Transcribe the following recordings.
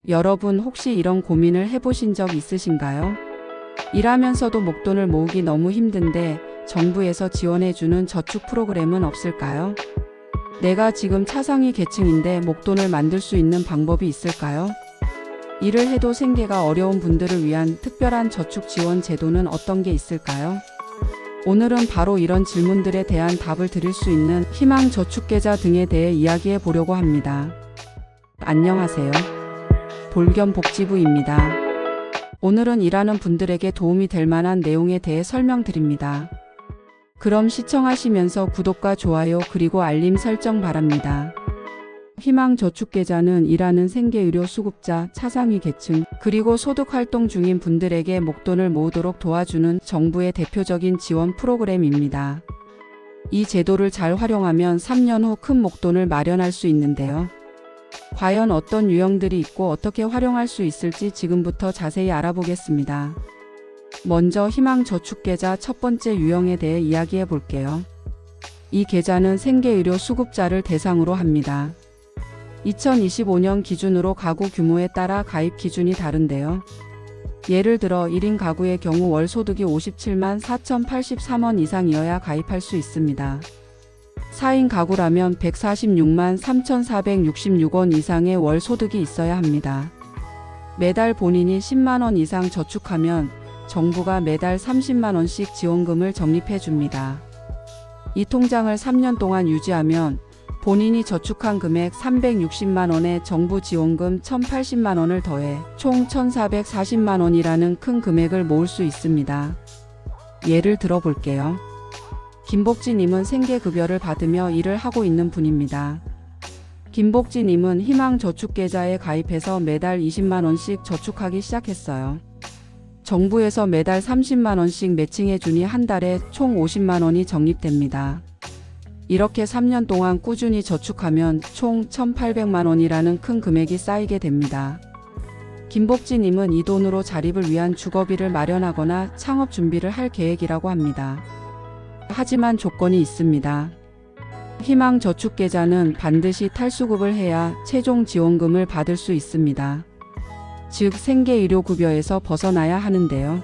여러분 혹시 이런 고민을 해보신 적 있으신가요? 일하면서도 목돈을 모으기 너무 힘든데 정부에서 지원해주는 저축 프로그램은 없을까요? 내가 지금 차상위 계층인데 목돈을 만들 수 있는 방법이 있을까요? 일을 해도 생계가 어려운 분들을 위한 특별한 저축 지원 제도는 어떤 게 있을까요? 오늘은 바로 이런 질문들에 대한 답을 드릴 수 있는 희망 저축계좌 등에 대해 이야기해 보려고 합니다. 안녕하세요. 볼겸복지부입니다. 오늘은 일하는 분들에게 도움이 될 만한 내용에 대해 설명드립니다. 그럼 시청하시면서 구독과 좋아요 그리고 알림 설정 바랍니다. 희망저축계좌는 일하는 생계의료 수급자, 차상위 계층, 그리고 소득활동 중인 분들에게 목돈을 모으도록 도와주는 정부의 대표적인 지원 프로그램입니다. 이 제도를 잘 활용하면 3년 후 큰 목돈을 마련할 수 있는데요. 과연 어떤 유형들이 있고 어떻게 활용할 수 있을지 지금부터 자세히 알아보겠습니다. 먼저 희망저축계좌 첫 번째 유형에 대해 이야기해 볼게요. 이 계좌는 생계의료 수급자를 대상으로 합니다. 2025년 기준으로 가구 규모에 따라 가입 기준이 다른데요. 예를 들어 1인 가구의 경우 월 소득이 57만 4,083원 이상이어야 가입할 수 있습니다. 4인 가구라면 146만 3,466원 이상의 월 소득이 있어야 합니다. 매달 본인이 10만원 이상 저축하면 정부가 매달 30만원씩 지원금을 적립해 줍니다. 이 통장을 3년 동안 유지하면 본인이 저축한 금액 360만원에 정부 지원금 1,080만원을 더해 총 1,440만원이라는 큰 금액을 모을 수 있습니다. 예를 들어 볼게요. 김복지님은 생계급여를 받으며 일을 하고 있는 분입니다. 김복지님은 희망저축계좌에 가입해서 매달 20만원씩 저축하기 시작했어요. 정부에서 매달 30만원씩 매칭해주니 한 달에 총 50만원이 적립됩니다. 이렇게 3년 동안 꾸준히 저축하면 총 1,800만원이라는 큰 금액이 쌓이게 됩니다. 김복지님은 이 돈으로 자립을 위한 주거비를 마련하거나 창업 준비를 할 계획이라고 합니다. 하지만 조건이 있습니다. 희망저축계좌는 반드시 탈수급을 해야 최종 지원금을 받을 수 있습니다. 즉 생계의료급여에서 벗어나야 하는데요.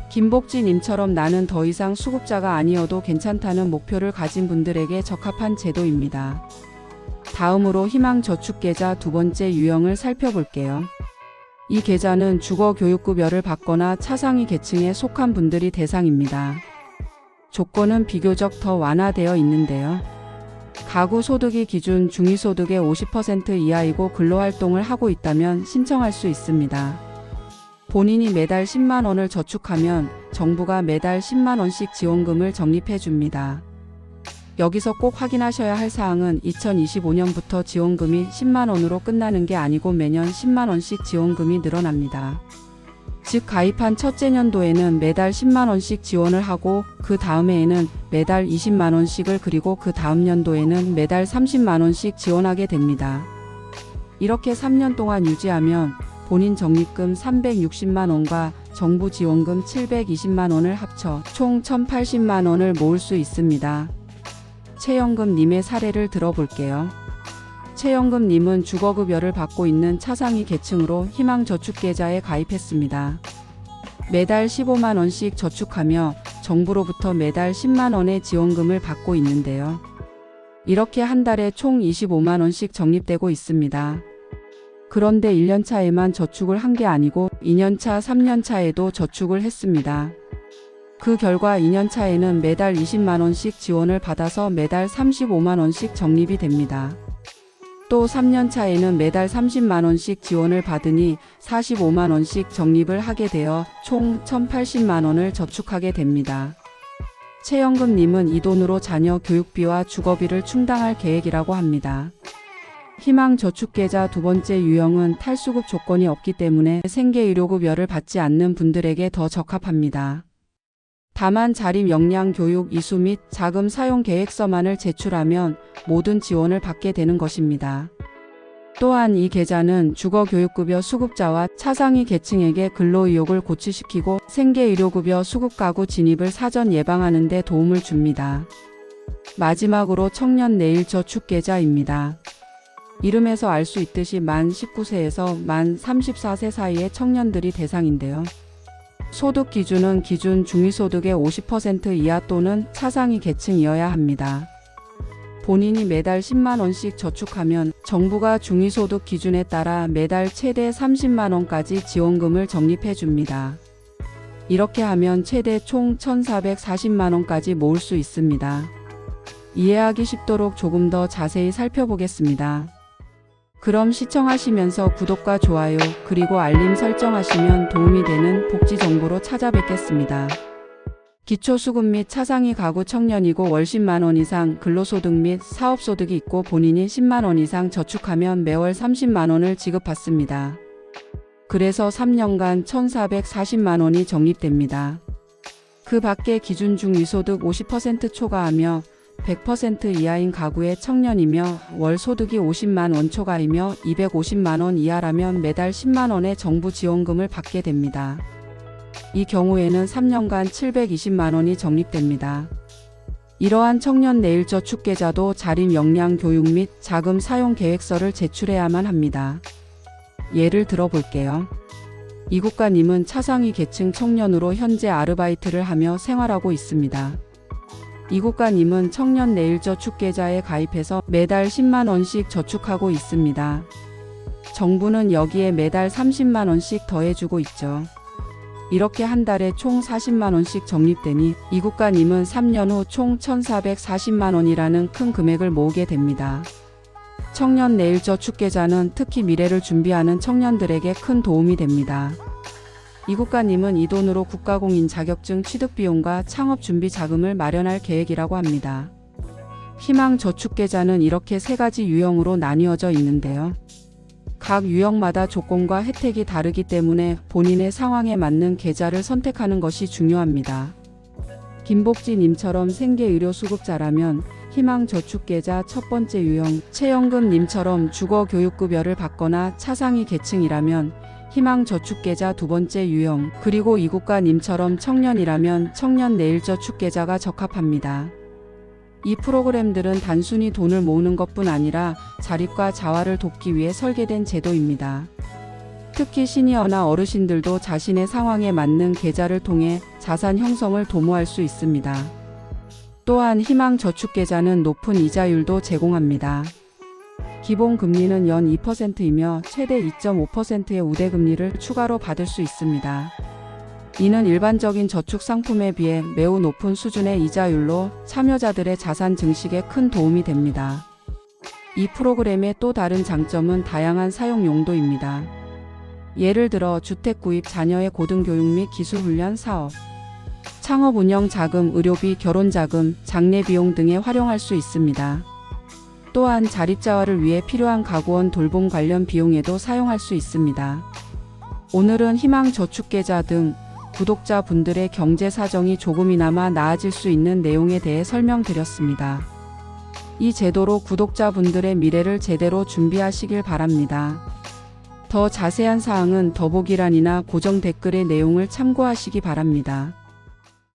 김복지님처럼 나는 더 이상 수급자가 아니어도 괜찮다는 목표를 가진 분들에게 적합한 제도입니다. 다음으로 희망저축계좌 두 번째 유형을 살펴볼게요. 이 계좌는 주거교육급여를 받거나 차상위 계층에 속한 분들이 대상입니다. 조건은 비교적 더 완화되어 있는데요. 가구 소득이 기준 중위소득의 50% 이하이고 근로활동을 하고 있다면 신청할 수 있습니다. 본인이 매달 10만원을 저축하면 정부가 매달 10만원씩 지원금을 적립해 줍니다. 여기서 꼭 확인하셔야 할 사항은 2025년부터 지원금이 10만원으로 끝나는 게 아니고 매년 10만원씩 지원금이 늘어납니다. 즉 가입한 첫째 년도에는 매달 10만원씩 지원을 하고 그 다음해에는 매달 20만원씩을 그리고 그 다음 연도에는 매달 30만원씩 지원하게 됩니다. 이렇게 3년 동안 유지하면 본인 적립금 360만원과 정부 지원금 720만원을 합쳐 총 1,080만원을 모을 수 있습니다. 최영금님의 사례를 들어볼게요. 최영금님은 주거급여를 받고 있는 차상위 계층으로 희망저축계좌에 가입했습니다. 매달 15만원씩 저축하며 정부로부터 매달 10만원의 지원금을 받고 있는데요. 이렇게 한 달에 총 25만원씩 적립되고 있습니다. 그런데 1년차에만 저축을 한 게 아니고 2년차, 3년차에도 저축을 했습니다. 그 결과 2년차에는 매달 20만원씩 지원을 받아서 매달 35만원씩 적립이 됩니다. 또 3년차에는 매달 30만원씩 지원을 받으니 45만원씩 적립을 하게 되어 총 1,080만원을 저축하게 됩니다. 최영금님은 이 돈으로 자녀 교육비와 주거비를 충당할 계획이라고 합니다. 희망저축계좌 두 번째 유형은 탈수급 조건이 없기 때문에 생계의료급여를 받지 않는 분들에게 더 적합합니다. 다만 자립 역량 교육 이수 및 자금 사용 계획서만을 제출하면 모든 지원을 받게 되는 것입니다. 또한 이 계좌는 주거교육급여 수급자와 차상위 계층에게 근로의욕을 고취시키고 생계의료급여 수급가구 진입을 사전 예방하는 데 도움을 줍니다. 마지막으로 청년 내일저축계좌입니다. 이름에서 알 수 있듯이 만 19세에서 만 34세 사이의 청년들이 대상인데요. 소득 기준은 기준 중위소득의 50% 이하 또는 차상위 계층이어야 합니다. 본인이 매달 10만 원씩 저축하면 정부가 중위소득 기준에 따라 매달 최대 30만 원까지 지원금을 적립해 줍니다. 이렇게 하면 최대 총 1,440만 원까지 모을 수 있습니다. 이해하기 쉽도록 조금 더 자세히 살펴보겠습니다. 그럼 시청하시면서 구독과 좋아요 그리고 알림 설정하시면 도움이 되는 복지 정보로 찾아뵙겠습니다. 기초수급 및 차상위 가구 청년이고 월 10만 원 이상 근로소득 및 사업소득이 있고 본인이 10만 원 이상 저축하면 매월 30만 원을 지급받습니다. 그래서 3년간 1,440만 원이 적립됩니다. 그 밖에 기준 중위소득 50% 초과하며 100% 이하인 가구의 청년이며 월 소득이 50만 원 초과이며 250만 원 이하라면 매달 10만 원의 정부 지원금을 받게 됩니다. 이 경우에는 3년간 720만 원이 적립됩니다. 이러한 청년 내일저축계좌도 자립 역량 교육 및 자금 사용 계획서를 제출해야만 합니다. 예를 들어 볼게요. 이 국가님은 차상위 계층 청년으로 현재 아르바이트를 하며 생활하고 있습니다. 이 국가님은 청년 내일저축계좌에 가입해서 매달 10만 원씩 저축하고 있습니다. 정부는 여기에 매달 30만 원씩 더해주고 있죠. 이렇게 한 달에 총 40만 원씩 적립되니 이 국가님은 3년 후 총 1,440만 원이라는 큰 금액을 모으게 됩니다. 청년 내일저축계좌는 특히 미래를 준비하는 청년들에게 큰 도움이 됩니다. 이 국가님은 이 돈으로 국가공인 자격증 취득 비용과 창업 준비 자금을 마련할 계획이라고 합니다. 희망저축계좌는 이렇게 세 가지 유형으로 나뉘어져 있는데요. 각 유형마다 조건과 혜택이 다르기 때문에 본인의 상황에 맞는 계좌를 선택하는 것이 중요합니다. 김복지님처럼 생계의료수급자라면 희망저축계좌 첫 번째 유형, 최영금님처럼 주거교육급여를 받거나 차상위 계층이라면 희망저축계좌 두 번째 유형, 그리고 이 국가님처럼 청년이라면 청년 내일저축계좌가 적합합니다. 이 프로그램들은 단순히 돈을 모으는 것뿐 아니라 자립과 자활을 돕기 위해 설계된 제도입니다. 특히 시니어나 어르신들도 자신의 상황에 맞는 계좌를 통해 자산 형성을 도모할 수 있습니다. 또한 희망저축계좌는 높은 이자율도 제공합니다. 기본 금리는 연 2%이며 최대 2.5%의 우대금리를 추가로 받을 수 있습니다. 이는 일반적인 저축 상품에 비해 매우 높은 수준의 이자율로 참여자들의 자산 증식에 큰 도움이 됩니다. 이 프로그램의 또 다른 장점은 다양한 사용 용도입니다. 예를 들어 주택 구입, 자녀의 고등교육 및 기술훈련 사업, 창업 운영 자금, 의료비, 결혼 자금, 장례 비용 등에 활용할 수 있습니다. 또한 자립자활을 위해 필요한 가구원 돌봄 관련 비용에도 사용할 수 있습니다. 오늘은 희망저축계좌 등 구독자분들의 경제 사정이 조금이나마 나아질 수 있는 내용에 대해 설명드렸습니다. 이 제도로 구독자분들의 미래를 제대로 준비하시길 바랍니다. 더 자세한 사항은 더보기란이나 고정 댓글의 내용을 참고하시기 바랍니다.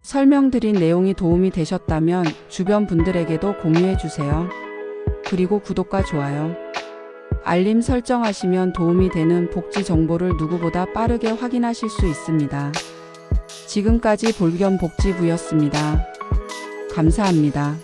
설명드린 내용이 도움이 되셨다면 주변 분들에게도 공유해 주세요. 그리고 구독과 좋아요, 알림 설정하시면 도움이 되는 복지 정보를 누구보다 빠르게 확인하실 수 있습니다. 지금까지 볼겸복지부였습니다. 감사합니다.